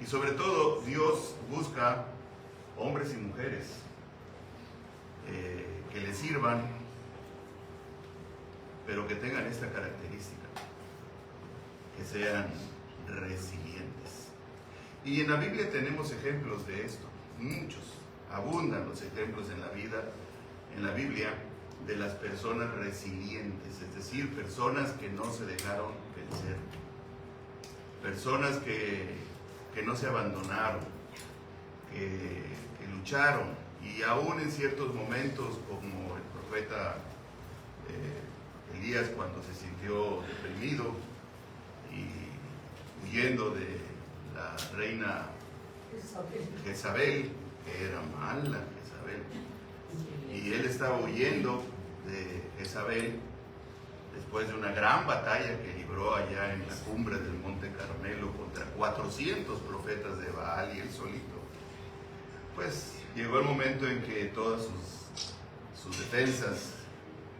sobre todo, Dios busca hombres y mujeres que le sirvan, pero que tengan esta característica, que sean resilientes. Y en la Biblia tenemos ejemplos de esto, muchos, abundan los ejemplos en la Biblia, de las personas resilientes, es decir, personas que no se dejaron vencer, personas que no se abandonaron, que lucharon, y aún en ciertos momentos, como el profeta Elías, cuando se sintió deprimido y huyendo de la reina Jezabel, que era mala Jezabel, y él estaba huyendo de Jezabel después de una gran batalla que libró allá en la cumbre del Monte Carmelo contra 400 profetas de Baal y él solito. Pues llegó el momento en que todas sus defensas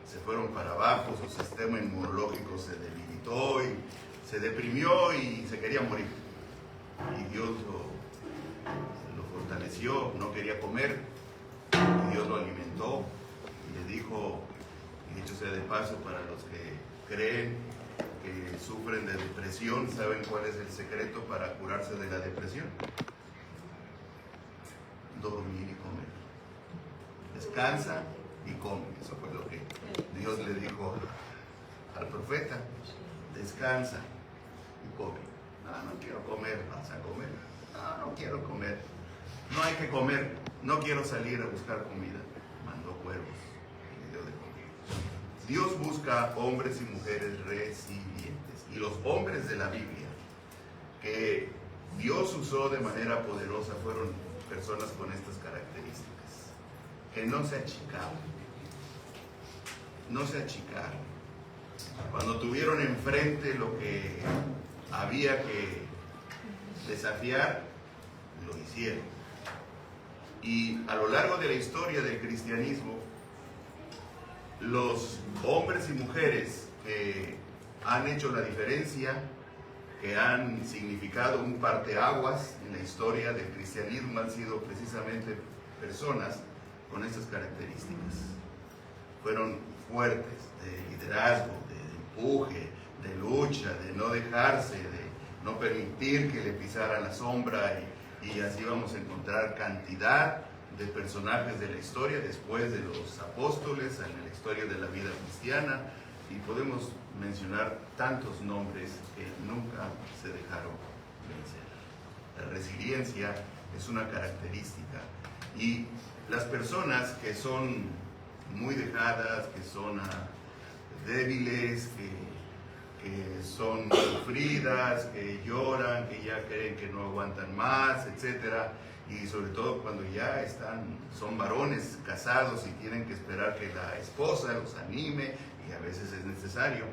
se fueron para abajo, su sistema inmunológico se debilitó y se deprimió y se quería morir. Y Dios lo fortaleció, no quería comer, y Dios lo alimentó y le dijo, y dicho sea de paso, para los que creen que sufren de depresión, ¿saben cuál es el secreto para curarse de la depresión? Dormir y comer. Descansa y come. Eso fue lo que Dios le dijo al profeta. Descansa y come. No quiero comer. ¿Vas a comer? No quiero comer. No hay que comer. No quiero salir a buscar comida. Mandó cuervos y le dio de comer. Dios busca hombres y mujeres resilientes. Y los hombres de la Biblia que Dios usó de manera poderosa fueron personas con estas características, que no se achicaron, cuando tuvieron enfrente lo que había que desafiar, lo hicieron. Y a lo largo de la historia del cristianismo, los hombres y mujeres que han hecho la diferencia, que han significado un parteaguas en la historia del cristianismo, han sido precisamente personas con estas características. Fueron fuertes, de liderazgo, de empuje, de lucha, de no dejarse, de no permitir que le pisaran la sombra, y así vamos a encontrar cantidad de personajes de la historia después de los apóstoles, en la historia de la vida cristiana, y podemos mencionar tantos nombres que nunca se dejaron vencer. La resiliencia es una característica, y las personas que son muy dejadas, que son débiles, que son sufridas, que lloran, que ya creen que no aguantan más, etcétera, y sobre todo cuando ya son varones casados y tienen que esperar que la esposa los anime, y a veces es necesario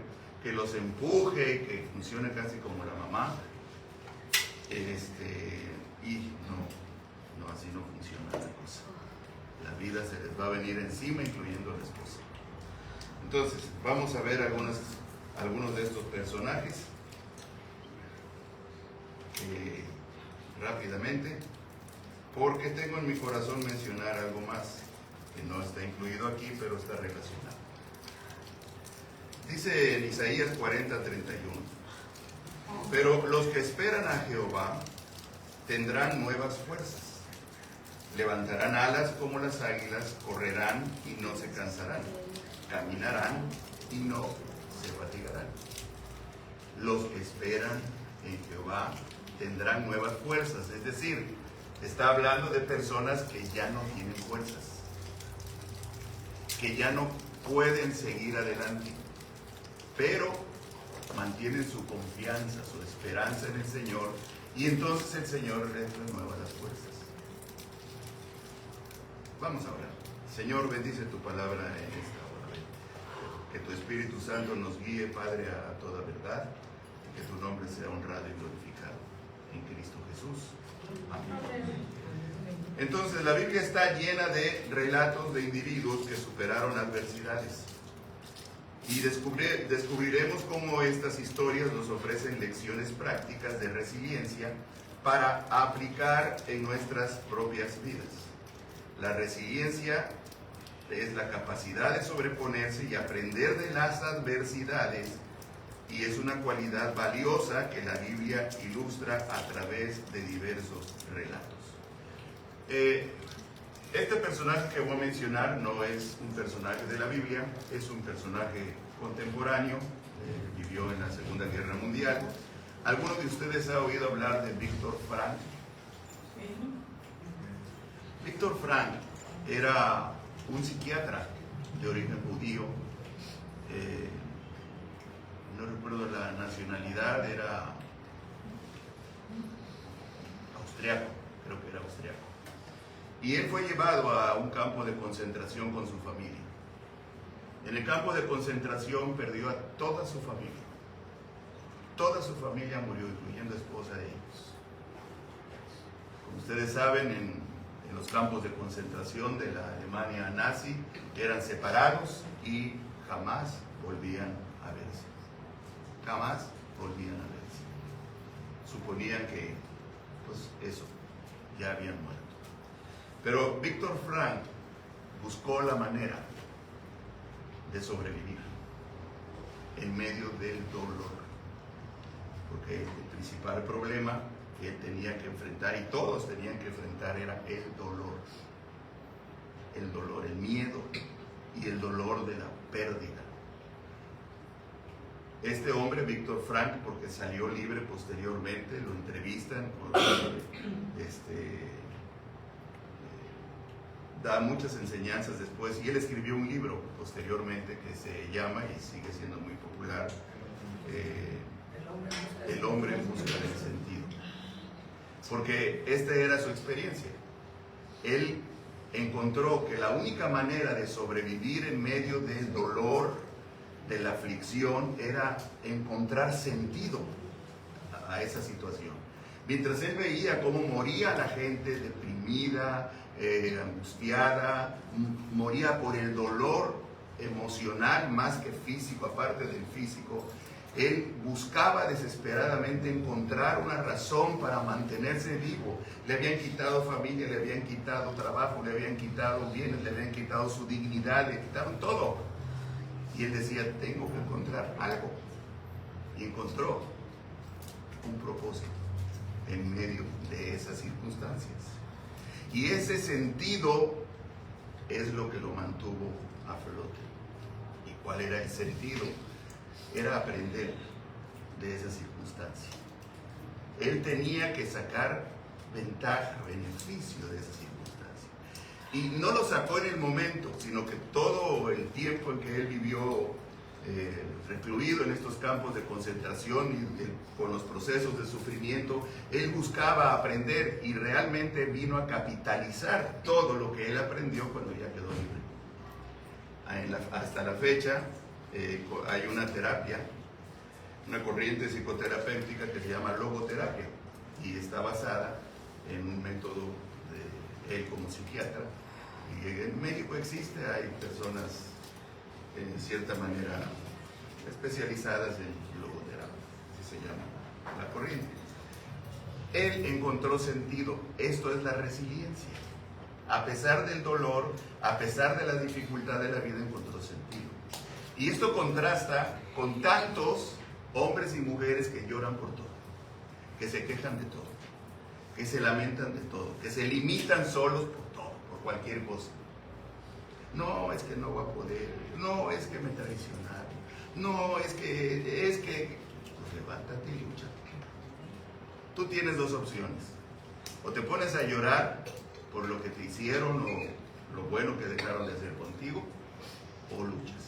que los empuje, que funcione casi como la mamá, y no, así no funciona la cosa. La vida se les va a venir encima, incluyendo a la esposa. Entonces, vamos a ver algunos de estos personajes rápidamente, porque tengo en mi corazón mencionar algo más que no está incluido aquí, pero está relacionado. Dice en Isaías 40:31, pero los que esperan a Jehová tendrán nuevas fuerzas, levantarán alas como las águilas, correrán y no se cansarán, caminarán y no se fatigarán. Los que esperan en Jehová tendrán nuevas fuerzas, es decir, está hablando de personas que ya no tienen fuerzas, que ya no pueden seguir adelante, pero mantienen su confianza, su esperanza en el Señor, y entonces el Señor les renueva las fuerzas. Vamos a orar. Señor, bendice tu palabra en esta hora. Que tu Espíritu Santo nos guíe, Padre, a toda verdad, y que tu nombre sea honrado y glorificado en Cristo Jesús. Amén. Entonces, la Biblia está llena de relatos de individuos que superaron adversidades. Y descubriremos cómo estas historias nos ofrecen lecciones prácticas de resiliencia para aplicar en nuestras propias vidas. La resiliencia es la capacidad de sobreponerse y aprender de las adversidades, y es una cualidad valiosa que la Biblia ilustra a través de diversos relatos. Este personaje que voy a mencionar no es un personaje de la Biblia, es un personaje contemporáneo, vivió en la Segunda Guerra Mundial. ¿Alguno de ustedes ha oído hablar de Víctor Frank? Víctor Frank era un psiquiatra de origen judío, no recuerdo la nacionalidad, era austriaco, creo que era austriaco. Y él fue llevado a un campo de concentración con su familia. En el campo de concentración perdió a toda su familia. Toda su familia murió, incluyendo esposa de ellos. Como ustedes saben, en los campos de concentración de la Alemania nazi eran separados y jamás volvían a verse. Jamás volvían a verse. Suponían que, pues eso, ya habían muerto. Pero Víctor Frank buscó la manera de sobrevivir en medio del dolor, porque el principal problema que él tenía que enfrentar, y todos tenían que enfrentar, era el dolor, el miedo y el dolor de la pérdida. Este hombre, Víctor Frank, porque salió libre posteriormente, lo entrevistan, da muchas enseñanzas después, y él escribió un libro posteriormente que se llama, y sigue siendo muy popular, El hombre en busca del sentido. Porque esta era su experiencia. Él encontró que la única manera de sobrevivir en medio del dolor, de la aflicción, era encontrar sentido a esa situación. Mientras él veía cómo moría la gente deprimida, angustiada, moría por el dolor emocional más que físico, aparte del físico, él buscaba desesperadamente encontrar una razón para mantenerse vivo. Le habían quitado familia, le habían quitado trabajo, le habían quitado bienes, le habían quitado su dignidad, le quitaron todo. Y él decía, tengo que encontrar algo. Y encontró un propósito en medio de esas circunstancias. Y ese sentido es lo que lo mantuvo a flote. ¿Y cuál era el sentido? Era aprender de esa circunstancia. Él tenía que sacar ventaja, beneficio de esa circunstancia. Y no lo sacó en el momento, sino que todo el tiempo en que él vivió recluido en estos campos de concentración y con los procesos de sufrimiento, él buscaba aprender y realmente vino a capitalizar todo lo que él aprendió cuando ya quedó libre. Hasta la fecha hay una terapia, una corriente psicoterapéutica que se llama logoterapia y está basada en un método de él como psiquiatra. Y en México existe, hay personas en cierta manera especializadas en logoterapia, así se llama la corriente. Él encontró sentido. Esto es la resiliencia. A pesar del dolor, a pesar de la dificultad de la vida, encontró sentido. Y esto contrasta con tantos hombres y mujeres que lloran por todo, que se quejan de todo, que se lamentan de todo, que se limitan solos por todo, por cualquier cosa. No, es que no voy a poder, no, es que me traicionaron, no, es que, pues levántate y lucha. Tú tienes dos opciones: o te pones a llorar por lo que te hicieron o lo bueno que dejaron de hacer contigo, o luchas.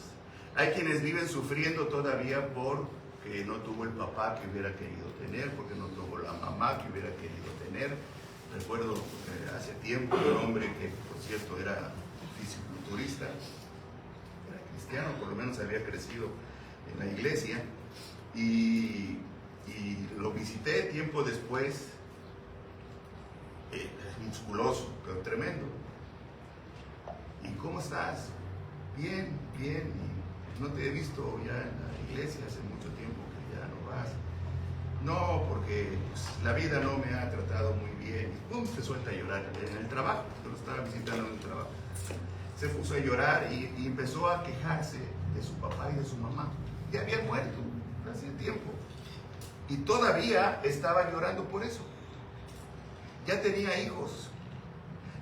Hay quienes viven sufriendo todavía porque no tuvo el papá que hubiera querido tener, porque no tuvo la mamá que hubiera querido tener. Recuerdo hace tiempo un hombre que, por cierto, era fisiculturista, era cristiano, por lo menos había crecido en la iglesia, y lo visité tiempo después. Es musculoso, pero tremendo. ¿Y cómo estás? Bien, bien. No te he visto ya en la iglesia, hace mucho tiempo que ya no vas. no, porque pues, la vida no me ha tratado muy bien. Y pum, se suelta a llorar en el trabajo. Yo lo estaba visitando en el trabajo. Se puso a llorar y empezó a quejarse de su papá y de su mamá. Ya habían muerto hace tiempo. Y todavía estaba llorando por eso. Ya tenía hijos.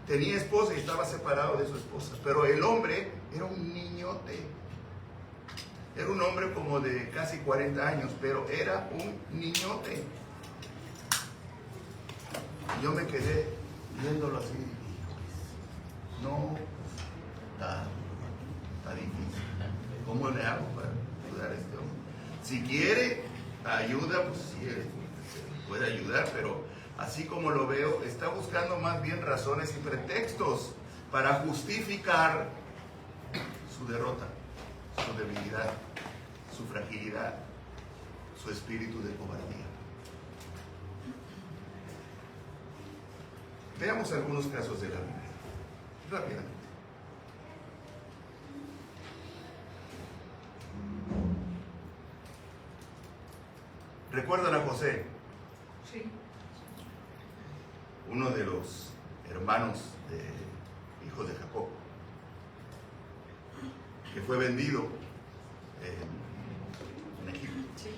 Tenía esposa y estaba separado de su esposa. Pero el hombre era un niñote. Era un hombre como de casi 40 años, pero era un niñote. Yo me quedé viéndolo así. No, está difícil. ¿Cómo le hago para ayudar a este hombre? Si quiere ayuda, pues sí, puede ayudar, pero así como lo veo, está buscando más bien razones y pretextos para justificar su derrota, su debilidad, su fragilidad, su espíritu de cobardía. Veamos algunos casos de la Biblia, rápidamente. ¿Recuerdan a José? Sí. Uno de los hermanos de hijos de Jacob, que fue vendido en Egipto. Sí.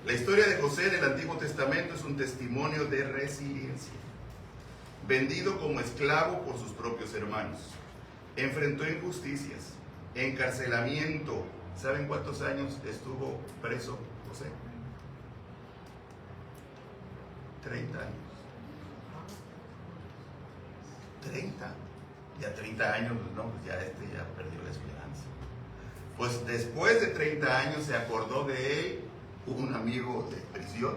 La historia de José en el Antiguo Testamento es un testimonio de resiliencia. Vendido como esclavo por sus propios hermanos, enfrentó injusticias, encarcelamiento. ¿Saben cuántos años estuvo preso José? 30 años. 30. Ya 30 años, no, pues ya ya perdió la esperanza. Pues después de 30 años se acordó de él un amigo de prisión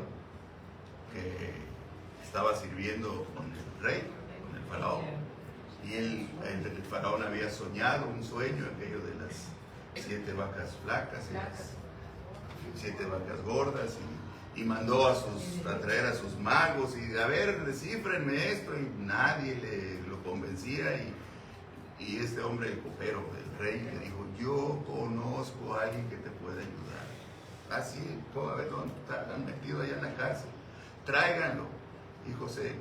que estaba sirviendo con el rey, con el faraón. Y el faraón había soñado un sueño, aquello de las 7 vacas flacas y las 7 vacas gordas, y mandó a traer a sus magos y a ver, descífrenme esto, y nadie lo convencía, y este hombre, el copero, el rey, le dijo: yo conozco a alguien que te puede ayudar. Así, a ver dónde están metido allá en la cárcel, tráiganlo. Y José,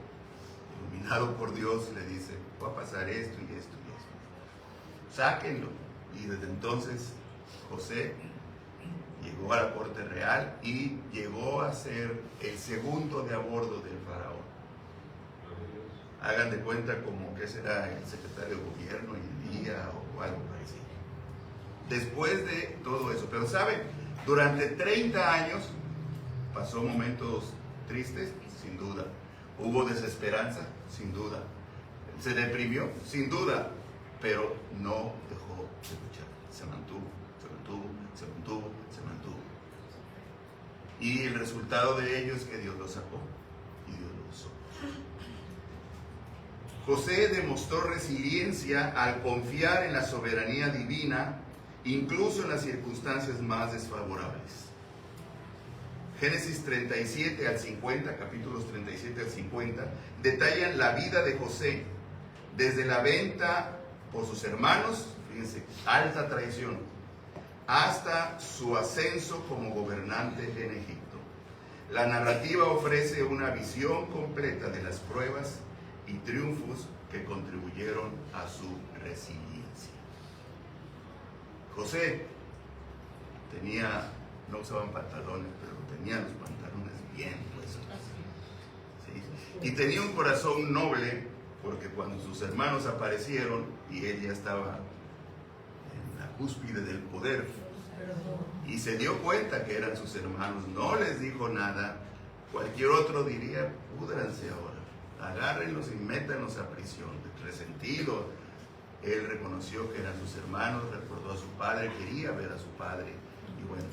iluminado por Dios, le dice: va a pasar esto y esto y esto, sáquenlo. Y desde entonces José llegó a la corte real y llegó a ser el segundo de a bordo del faraón. Hagan de cuenta como que será el secretario de gobierno y el día o algo parecido. Después de todo eso, pero ¿saben? Durante 30 años pasó momentos tristes, sin duda. Hubo desesperanza, sin duda. Se deprimió, sin duda, pero no dejó de luchar. Se mantuvo, se mantuvo, se mantuvo, se mantuvo. Y el resultado de ello es que Dios lo sacó y Dios lo usó. José demostró resiliencia al confiar en la soberanía divina, incluso en las circunstancias más desfavorables. Génesis 37 al 50, capítulos 37 al 50, detallan la vida de José, desde la venta por sus hermanos, fíjense, alta traición, hasta su ascenso como gobernante en Egipto. La narrativa ofrece una visión completa de las pruebas y triunfos que contribuyeron a su resiliencia. José no usaban pantalones, pero tenía los pantalones bien puestos. ¿Sí? Y tenía un corazón noble, porque cuando sus hermanos aparecieron y él ya estaba en la cúspide del poder y se dio cuenta que eran sus hermanos, no les dijo nada. Cualquier otro diría: púdranse ahora, agárrenlos y métanlos a prisión. Resentido, él reconoció que eran sus hermanos, recordó a su padre, quería ver a su padre, y bueno,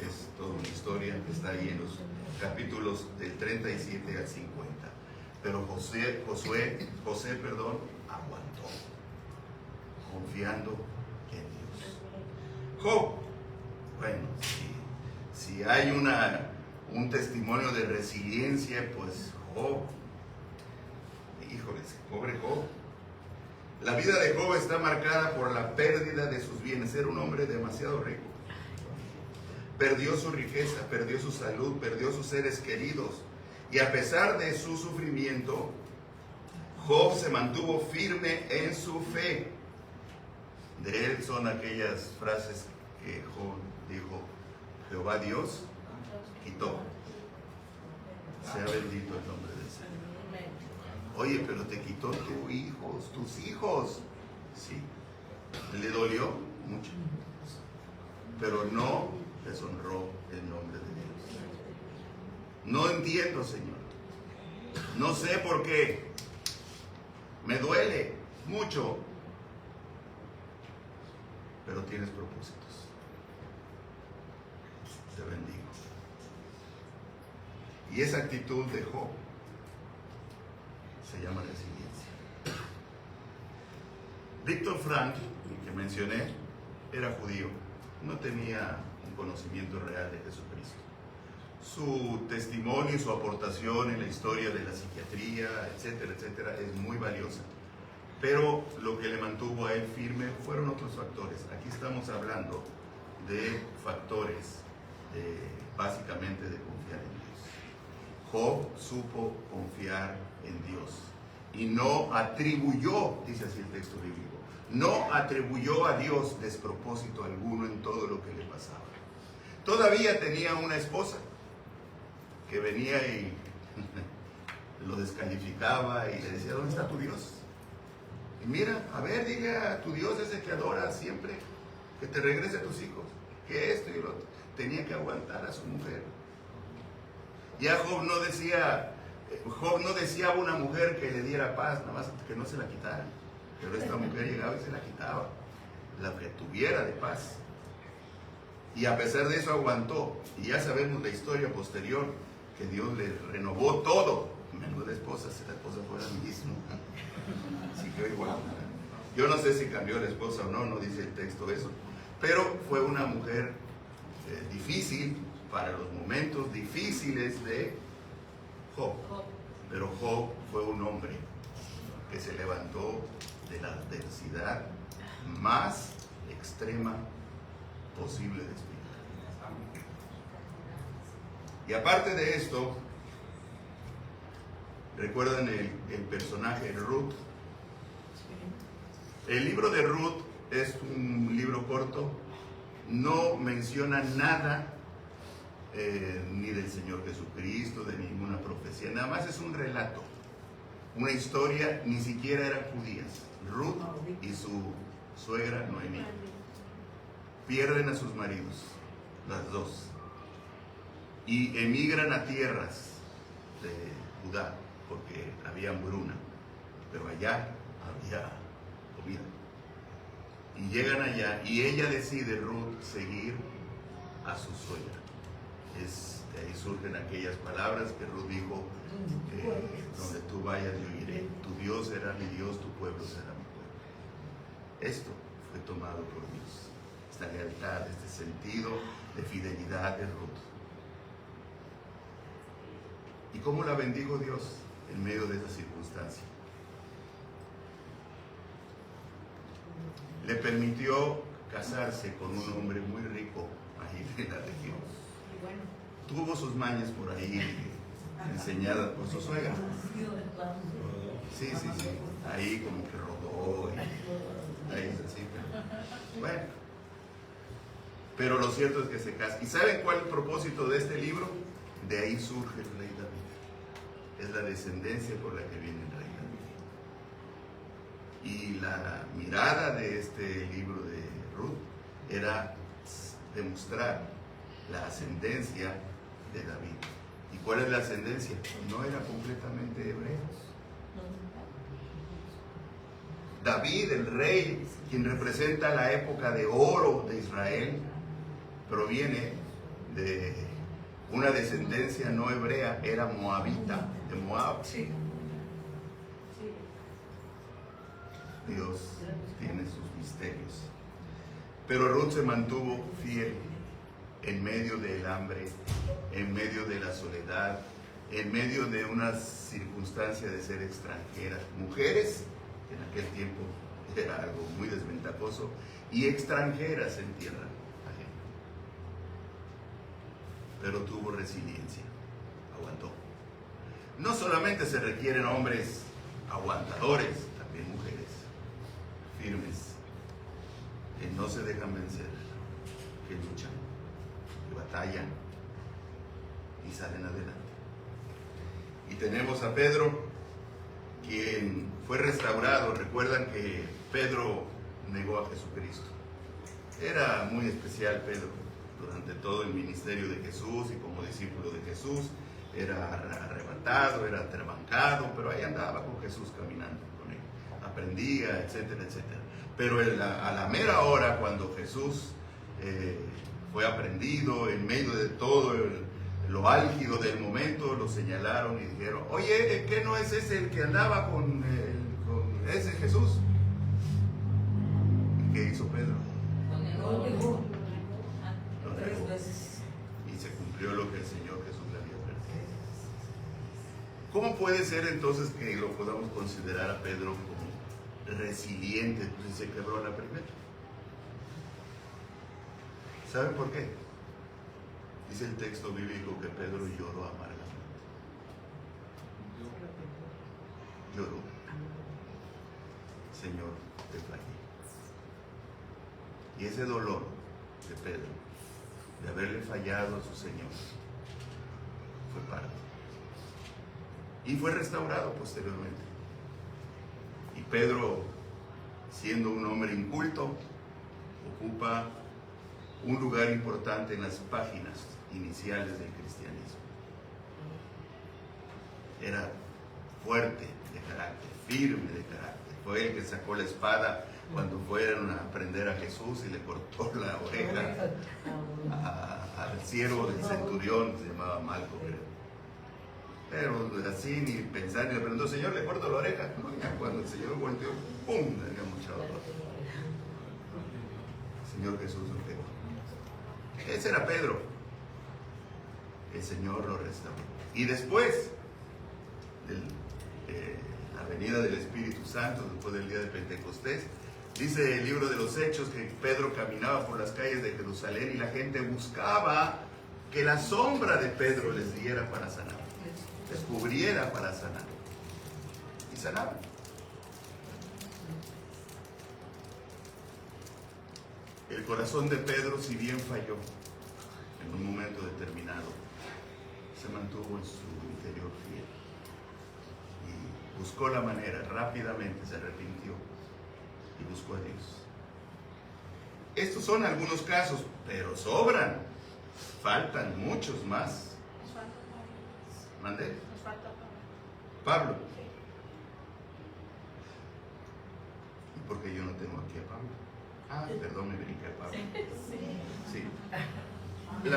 es toda una historia que está ahí en los capítulos del 37 al 50. Pero José, aguantó, confiando en Dios. Job, bueno, si hay un testimonio de resiliencia, pues Job, híjoles, pobre Job. La vida de Job está marcada por la pérdida de sus bienes. Era un hombre demasiado rico, perdió su riqueza, perdió su salud, perdió sus seres queridos. Y a pesar de su sufrimiento, Job se mantuvo firme en su fe. De él son aquellas frases que Job dijo: Jehová Dios quitó. Sea bendito el nombre del Señor. Oye, pero te quitó tus hijos. Sí. Le dolió mucho, pero no deshonró el nombre de Dios. No entiendo, Señor. No sé por qué. Me duele mucho. Pero tienes propósitos. Te bendigo. Y esa actitud de Job se llama resiliencia. Viktor Frankl, que mencioné, era judío. No tenía un conocimiento real de Jesucristo. Su testimonio y su aportación en la historia de la psiquiatría, etcétera, etcétera, es muy valiosa. Pero lo que le mantuvo a él firme fueron otros factores. Aquí estamos hablando de factores, básicamente de confiar en Dios. Job supo confiar en Dios y no atribuyó, dice así el texto bíblico, no atribuyó a Dios despropósito alguno en todo lo que le pasaba. Todavía tenía una esposa que venía y lo descalificaba y le decía: ¿dónde está tu Dios? Y mira, a ver, dile a tu Dios ese que adoras siempre, que te regrese a tus hijos, que esto y lo otro. Tenía que aguantar a su mujer. Ya Job no deseaba una mujer que le diera paz, nada más que no se la quitara. Pero esta mujer llegaba y se la quitaba, la que tuviera de paz. Y a pesar de eso aguantó. Y ya sabemos la historia posterior, que Dios le renovó todo, menos la esposa, si la esposa fuera el mismo. Siguió igual. Yo no sé si cambió la esposa o no, no dice el texto eso. Pero fue una mujer difícil para los momentos difíciles de Job. Pero Job fue un hombre que se levantó de la adversidad más extrema posible de explicar. Y aparte de esto, ¿recuerdan el personaje Ruth? El libro de Ruth es un libro corto, no menciona nada ni del Señor Jesucristo, de ninguna profecía, nada más es un relato, una historia. Ni siquiera eran judías. Ruth y su suegra Noemí pierden a sus maridos, las dos, y emigran a tierras de Judá porque había hambruna, pero allá había comida. Y llegan allá y ella decide, Ruth, seguir a su suegra. De ahí surgen aquellas palabras que Ruth dijo: donde tú vayas yo iré, tu Dios será mi Dios, tu pueblo será mi pueblo. Esto fue tomado por Dios, esta lealtad, este sentido de fidelidad de Ruth. ¿Y cómo la bendijo Dios en medio de esa circunstancia? Le permitió casarse con un hombre muy rico ahí de la región. Tuvo sus mañas por ahí enseñadas por su suegra. Sí. Ahí como que rodó. Ahí es así. Bueno. Pero lo cierto es que se casa. ¿Y saben cuál es el propósito de este libro? De ahí surge el rey David. Es la descendencia por la que viene el rey David. Y la mirada de este libro de Ruth era demostrar la ascendencia de David. ¿Y cuál es la ascendencia? No era completamente hebreo. David, el rey, quien representa la época de oro de Israel, proviene de una descendencia no hebrea, era moabita, de Moab. Dios tiene sus misterios. Pero Ruth se mantuvo fiel en medio del hambre, en medio de la soledad, en medio de una circunstancia de ser extranjera. Mujeres, en aquel tiempo era algo muy desventajoso, y extranjeras en tierra ajena. pero tuvo resiliencia, aguantó. No solamente se requieren hombres aguantadores, también mujeres firmes, que no se dejan vencer, que luchan, que batallan y salen adelante. Y tenemos a Pedro, quien fue restaurado. Recuerdan que Pedro negó a Jesucristo. Era muy especial Pedro durante todo el ministerio de Jesús y como discípulo de Jesús. Era arrebatado, era atrabancado, pero ahí andaba con Jesús caminando con él. Aprendía, etcétera, etcétera. Pero a la mera hora, cuando Jesús fue aprendido, en medio de todo lo álgido del momento, lo señalaron y dijeron: oye, ¿qué no es ese el que andaba con ese Jesús? ¿Y qué hizo Pedro? Lo negó. Y se cumplió lo que el Señor Jesús le había advertido. ¿Cómo puede ser entonces que lo podamos considerar a Pedro como resiliente? Pues se quebró la primera. ¿Saben por qué? Dice el texto bíblico que Pedro lloró amargamente. Lloró. Señor, te fallé. Y ese dolor de Pedro, de haberle fallado a su Señor, fue parte. Y fue restaurado posteriormente. Y Pedro, siendo un hombre inculto, ocupa un lugar importante en las páginas iniciales del cristianismo. Era fuerte de carácter, firme de carácter. Fue el que sacó la espada cuando fueron a prender a Jesús y le cortó la oreja al siervo del centurión, se llamaba Malco, creo. Pero así ni pensar, ni le preguntó: Señor, ¿le corto la oreja? No, ya cuando el Señor volteó, ¡pum!, le había mochado la oreja. Señor Jesús lo pegó. Ese era Pedro. El Señor lo restauró. Y después de la venida del Espíritu Santo, después del día de Pentecostés, dice el libro de los Hechos que Pedro caminaba por las calles de Jerusalén y la gente buscaba que la sombra de Pedro les diera para sanar, les cubriera para sanar. Y sanaban. El corazón de Pedro, si bien falló en un momento determinado, se mantuvo en su interior fiel y buscó la manera, rápidamente se arrepintió y buscó a Dios. Estos son algunos casos, pero sobran, faltan muchos más. ¿Mandé? Nos falta Pablo. ¿Y por qué yo no tengo aquí a Pablo? Ah, perdón, me brinqué a Pablo. Sí.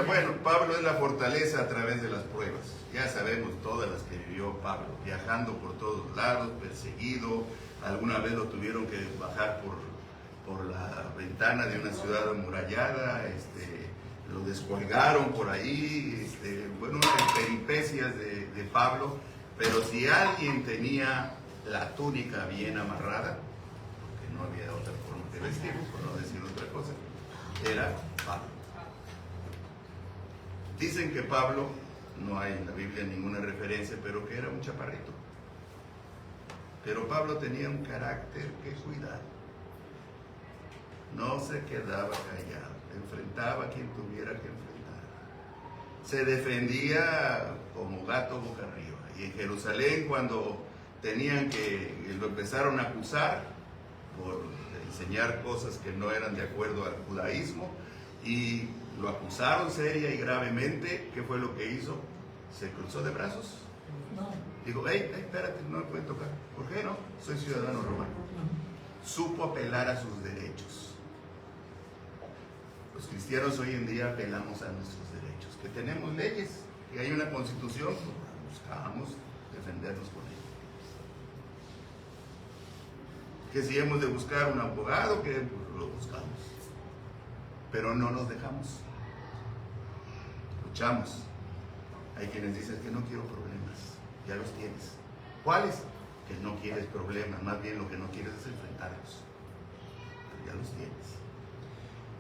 Bueno, Pablo es la fortaleza a través de las pruebas. Ya sabemos todas las que vivió Pablo, viajando por todos lados, perseguido. Alguna vez lo tuvieron que bajar por la ventana de una ciudad amurallada, lo descolgaron por ahí, bueno, unas peripecias de Pablo. Pero si alguien tenía la túnica bien amarrada, porque no había otra forma de vestir, por no decir otra cosa, era Pablo. Dicen que Pablo, no hay en la Biblia ninguna referencia, pero que era un chaparrito. Pero Pablo tenía un carácter que cuidar. No se quedaba callado, enfrentaba a quien tuviera que enfrentar. Se defendía como gato boca arriba. Y en Jerusalén, cuando lo empezaron a acusar por enseñar cosas que no eran de acuerdo al judaísmo, y lo acusaron seria y gravemente, ¿qué fue lo que hizo? Se cruzó de brazos. Dijo: hey, espérate, no me pueden tocar. ¿Por qué no? Soy ciudadano romano. Supo apelar a sus derechos. Los cristianos hoy en día apelamos a nuestros derechos, que tenemos leyes, que hay una constitución, pues buscamos defendernos con ella. Que si hemos de buscar un abogado, que pues, lo buscamos. Pero no nos dejamos. Luchamos. Hay quienes dicen que no quiero problemas. Ya los tienes. ¿Cuáles? Que no quieres problemas. Más bien lo que no quieres es enfrentarlos. Pero ya los tienes.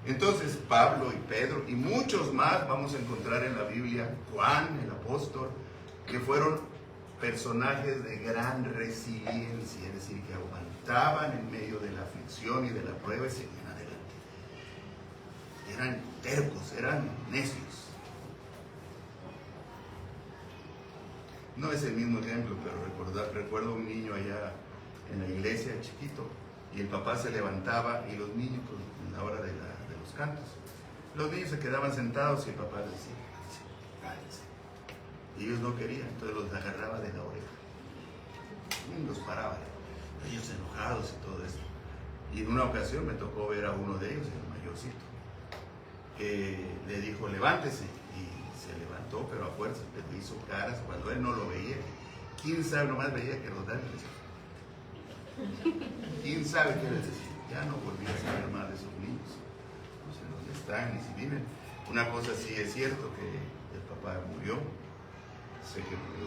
Entonces Pablo y Pedro y muchos más vamos a encontrar en la Biblia, Juan el apóstol, que fueron personajes de gran resiliencia, es decir, que aguantaban en medio de la aflicción y de la prueba y seguían adelante. Eran tercos, eran necios. No es el mismo ejemplo, pero recuerdo un niño allá en la iglesia, chiquito, y el papá se levantaba y los niños, pues, en la hora de los cantos, los niños se quedaban sentados y el papá les decía, cállense. Y ellos no querían, entonces los agarraba de la oreja y los paraba, ellos enojados y todo eso. Y en una ocasión me tocó ver a uno de ellos, el mayorcito, que le dijo, levántese, y se levantó, pero a fuerza, le hizo caras cuando él no lo veía. ¿Quién sabe? Nomás veía que los labios decían. ¿Quién sabe qué les decía? Ya no volví a saber más de esos niños. No sé dónde están ni si viven. Una cosa sí es cierto, que el papá murió. Sé que murió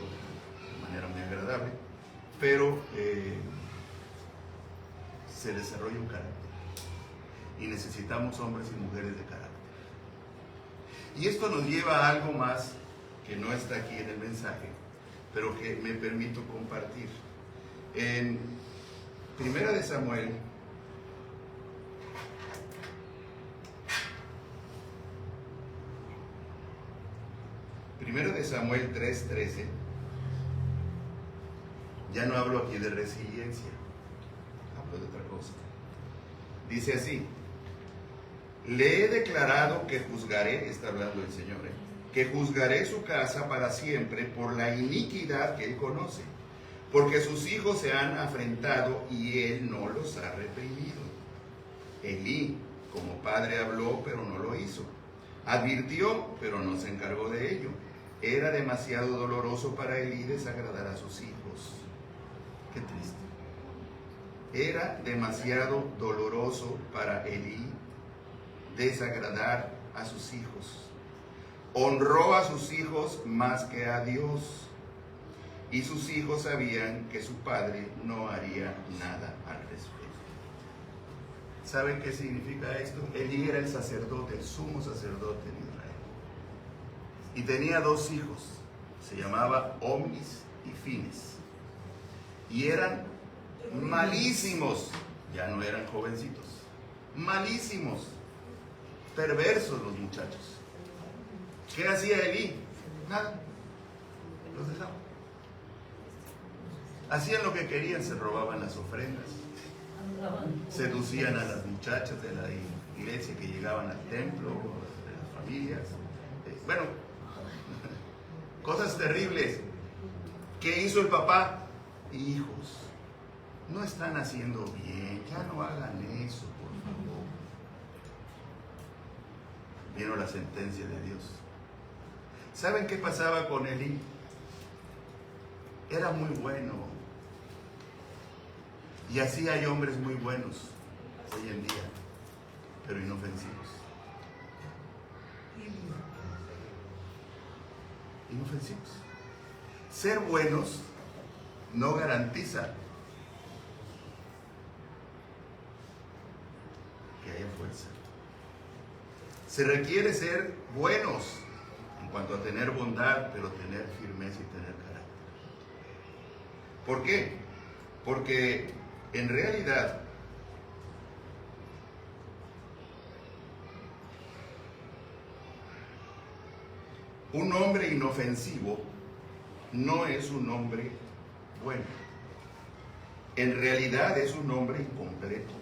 de manera muy agradable, pero se desarrolla un carácter. Y necesitamos hombres y mujeres de carácter. Y esto nos lleva a algo más que no está aquí en el mensaje, pero que me permito compartir. En Primera de Samuel, Primero de Samuel 3:13, ya no hablo aquí de resiliencia, hablo de otra cosa. Dice así: le he declarado que juzgaré, está hablando el Señor, que juzgaré su casa para siempre por la iniquidad que él conoce, porque sus hijos se han afrentado y él no los ha reprimido. Elí, como padre, habló, pero no lo hizo. Advirtió, pero no se encargó de ello. Era demasiado doloroso para Elí desagradar a sus hijos. Qué triste. Era demasiado doloroso para Elí desagradar a sus hijos. Honró a sus hijos más que a Dios. Y sus hijos sabían que su padre no haría nada al respecto. ¿Saben qué significa esto? Elí era el sacerdote, el sumo sacerdote de Israel. Y tenía dos hijos, se llamaba Omnis y Fines. Y eran malísimos, ya no eran jovencitos, malísimos, perversos los muchachos. ¿Qué hacía Elí? Nada, los dejaba. Hacían lo que querían, se robaban las ofrendas, seducían a las muchachas de la iglesia que llegaban al templo, de las familias. Bueno, cosas terribles. ¿Qué hizo el papá? Hijos, no están haciendo bien, ya no hagan eso, por favor. Vino la sentencia de Dios. ¿Saben qué pasaba con Elí? Era muy bueno. Y así hay hombres muy buenos hoy en día, pero inofensivos. Inofensivos. Ser buenos no garantiza que haya fuerza. Se requiere ser buenos en cuanto a tener bondad, pero tener firmeza y tener carácter. ¿Por qué? Porque en realidad un hombre inofensivo no es un hombre bueno. En realidad es un hombre incompleto.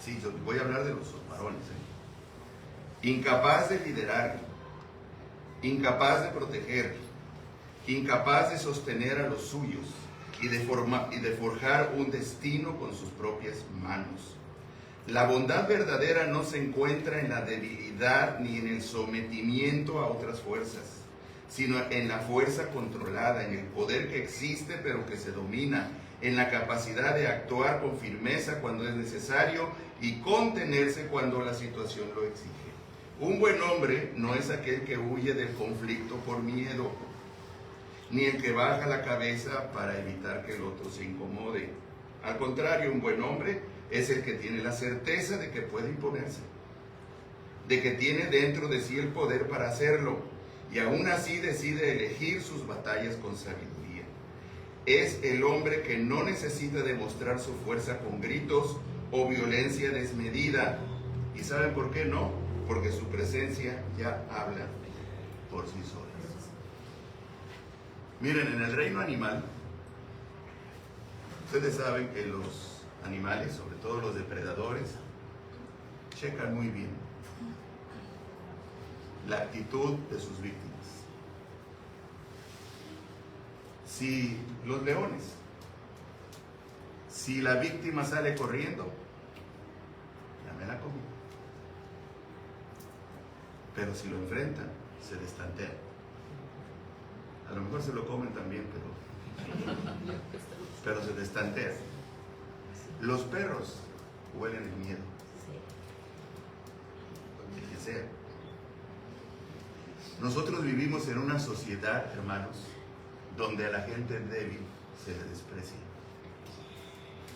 Sí, yo voy a hablar de los varones. Incapaz de liderar, incapaz de proteger, incapaz de sostener a los suyos y de forjar un destino con sus propias manos. La bondad verdadera no se encuentra en la debilidad ni en el sometimiento a otras fuerzas, sino en la fuerza controlada, en el poder que existe pero que se domina, en la capacidad de actuar con firmeza cuando es necesario y contenerse cuando la situación lo exige. Un buen hombre no es aquel que huye del conflicto por miedo, ni el que baja la cabeza para evitar que el otro se incomode. Al contrario, un buen hombre es el que tiene la certeza de que puede imponerse. de que tiene dentro de sí el poder para hacerlo, y aún así decide elegir sus batallas con sabiduría. Es el hombre que no necesita demostrar su fuerza con gritos o violencia desmedida. ¿Y saben por qué no? Porque su presencia ya habla por sí sola. Miren, en el reino animal, ustedes saben que los animales, sobre todo los depredadores, checan muy bien la actitud de sus víctimas. Si los leones, si la víctima sale corriendo, ya me la comí. Pero si lo enfrentan, se destantean. A lo mejor se lo comen también, pero se destantean. Los perros huelen el miedo. El que sea. Nosotros vivimos en una sociedad, hermanos, donde a la gente débil se le desprecia.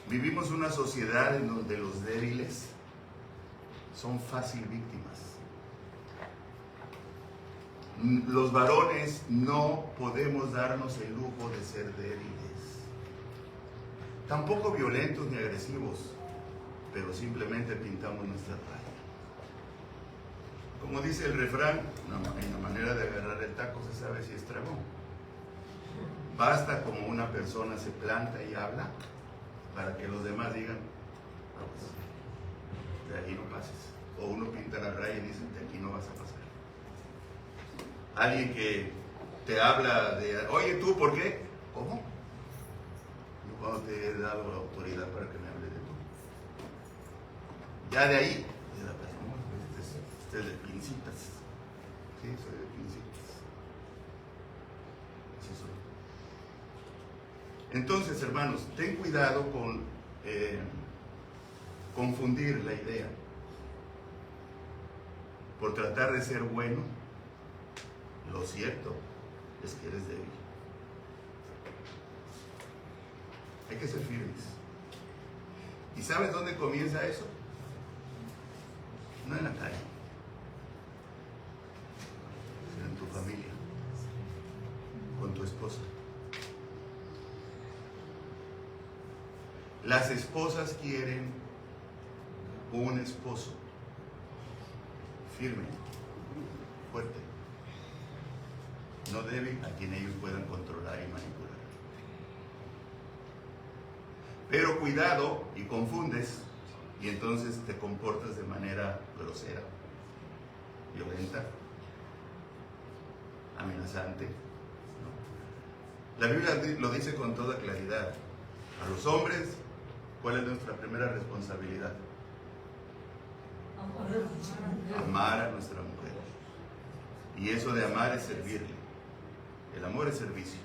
Vivimos una sociedad en donde los débiles son fácil víctimas. Los varones no podemos darnos el lujo de ser débiles, tampoco violentos ni agresivos, pero simplemente pintamos nuestra raya. Como dice el refrán, en la manera de agarrar el taco se sabe si es tragón. Basta como una persona se planta y habla para que los demás digan, no, pues, de ahí no pases. O uno pinta la raya y dice, de aquí no vas a pasar. Alguien que te habla de, oye, ¿tú por qué? ¿Cómo? Yo cuando te he dado la autoridad para que me hables de tú. Ya de ahí, este es de Pincitas. Sí, soy de Pincitas. Así soy. Entonces, hermanos, ten cuidado con confundir la idea por tratar de ser bueno. Lo cierto es que eres débil. Hay que ser firmes. ¿Y sabes dónde comienza eso? No en la calle, sino en tu familia, con tu esposa. Las esposas quieren un esposo firme, fuerte, no débil, a quien ellos puedan controlar y manipular. Pero cuidado y confundes y entonces te comportas de manera grosera, violenta, amenazante. La Biblia lo dice con toda claridad. A los hombres, ¿cuál es nuestra primera responsabilidad? Amar a nuestra mujer. Y eso de amar es servirle. El amor es servicio,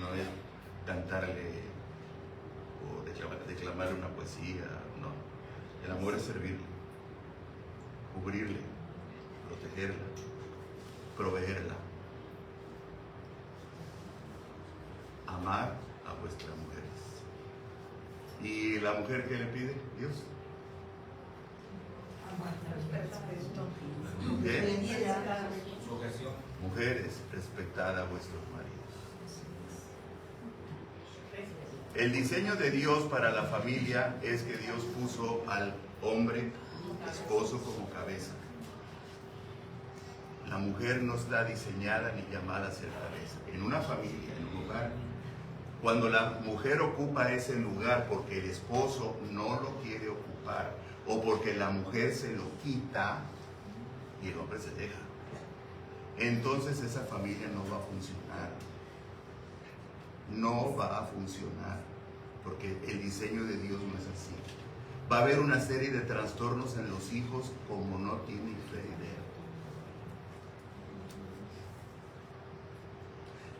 no es cantarle o declamarle una poesía, no. El amor es servirle, cubrirle, protegerla, proveerla. Amar a vuestras mujeres. ¿Y la mujer qué le pide? Dios. Mujeres, respetad a vuestros maridos. El diseño de Dios para la familia es que Dios puso al hombre, esposo, como cabeza. La mujer no está diseñada ni llamada a ser cabeza. En una familia, en un hogar, cuando la mujer ocupa ese lugar porque el esposo no lo quiere ocupar o porque la mujer se lo quita y el hombre se deja, entonces esa familia no va a funcionar. No va a funcionar, porque el diseño de Dios no es así. Va a haber una serie de trastornos en los hijos como no tienen idea.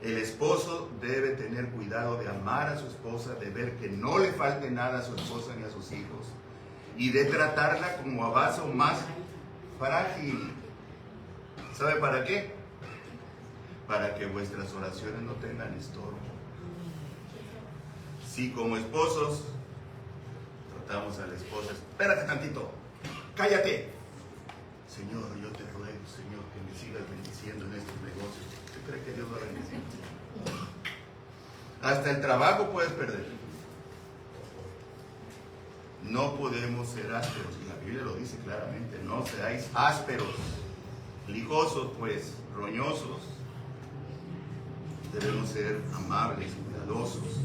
El esposo debe tener cuidado de amar a su esposa, de ver que no le falte nada a su esposa ni a sus hijos, y de tratarla como a vaso más frágil. ¿Sabe para qué? Para que vuestras oraciones no tengan estorbo. Si como esposos tratamos a la esposa, espérate tantito, cállate, Señor, yo te ruego, Señor, que me sigas bendiciendo en estos negocios. ¿Usted cree que Dios va a bendecir? Hasta el trabajo puedes perder. No podemos ser ásperos, y la Biblia lo dice claramente, no seáis ásperos, lijosos pues, roñosos. Debemos ser amables, cuidadosos.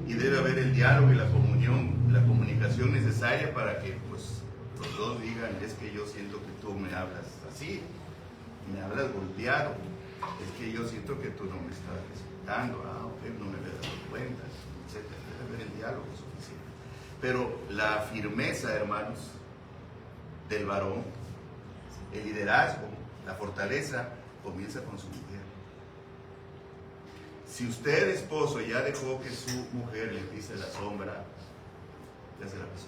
Y debe haber el diálogo y la comunión, la comunicación necesaria para que pues los dos digan, es que yo siento que tú me hablas así, me hablas golpeado, es que yo siento que tú no me estás respetando, no me había dado cuenta, etc. Debe haber el diálogo suficiente. Pero la firmeza, hermanos, del varón, el liderazgo, la fortaleza, comienza con su mujer. Si usted, esposo, ya dejó que su mujer le pise la sombra, ya se la pasó.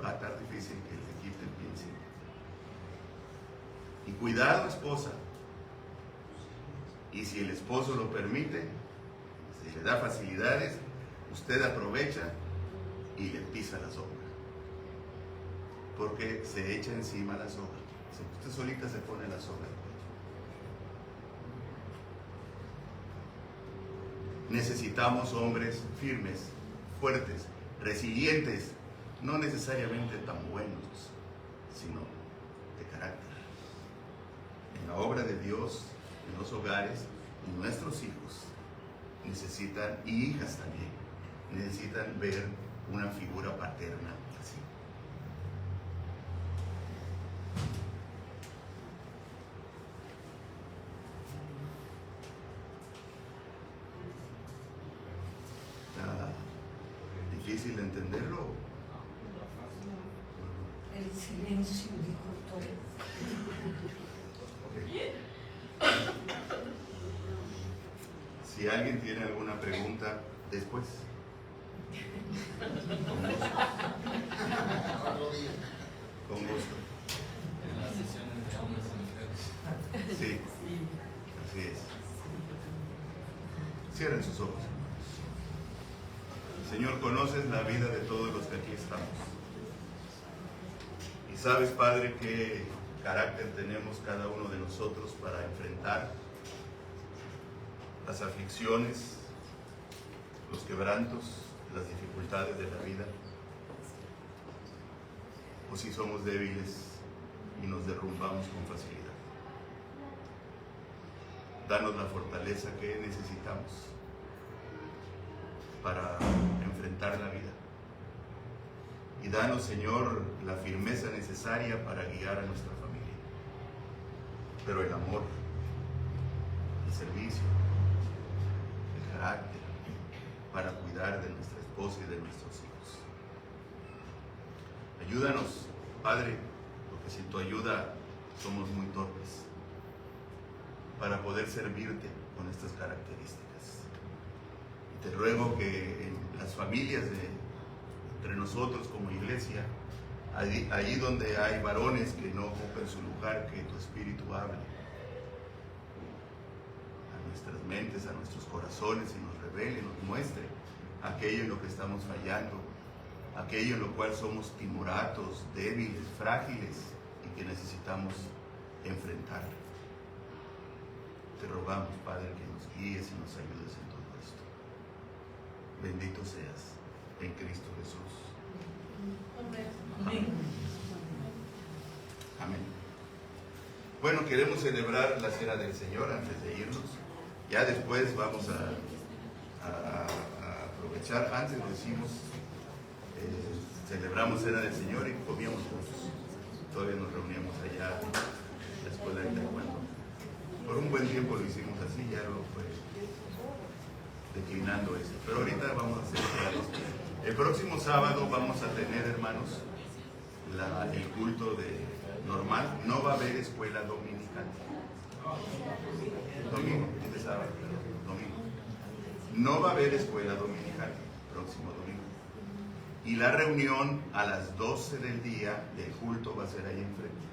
Va a estar difícil que le quite el pie encima. Y cuidado, esposa. Y si el esposo lo permite, si le da facilidades, usted aprovecha y le pisa la sombra. Porque se echa encima la soga. Usted solita se pone la soga. Necesitamos hombres firmes, fuertes, resilientes, no necesariamente tan buenos, sino de carácter. En la obra de Dios, en los hogares, y nuestros hijos necesitan, y hijas también, necesitan ver una figura paterna así. ¿Difícil de entenderlo? El silencio dijo todo. Okay. Si alguien tiene alguna pregunta, después. Con gusto. En las sesiones de hombres y mujeres. Sí, así es. Cierren sus ojos. Señor, conoces la vida de todos los que aquí estamos. Y sabes, Padre, qué carácter tenemos cada uno de nosotros para enfrentar las aflicciones, los quebrantos, las dificultades de la vida. O si somos débiles y nos derrumbamos con facilidad. Danos la fortaleza que necesitamos para enfrentar la vida. Y danos, Señor, la firmeza necesaria para guiar a nuestra familia. Pero el amor, el servicio, el carácter, para cuidar de nuestra esposa y de nuestros hijos. Ayúdanos, Padre, porque sin tu ayuda somos muy torpes, para poder servirte con estas características. Te ruego que en las familias entre nosotros como iglesia, allí donde hay varones que no ocupen su lugar, que tu Espíritu hable a nuestras mentes, a nuestros corazones y nos revele, nos muestre aquello en lo que estamos fallando, aquello en lo cual somos timoratos, débiles, frágiles y que necesitamos enfrentar. Te rogamos, Padre, que nos guíes y nos ayudes en todo esto. Bendito seas en Cristo Jesús. Amén. Amén. Bueno, queremos celebrar la Cena del Señor antes de irnos. Ya después vamos a aprovechar. Antes lo hicimos, celebramos Cena del Señor y comíamos juntos. Todavía nos reuníamos allá en la escuela de taekwondo. Por un buen tiempo lo hicimos así, ya lo fue declinando eso. Pero ahorita vamos a celebrarlo. El próximo sábado vamos a tener, hermanos, el culto normal. No va a haber escuela dominical. Domingo, este sábado, domingo. No va a haber escuela dominical, próximo domingo. Y la reunión a las 12 del día del culto va a ser ahí enfrente.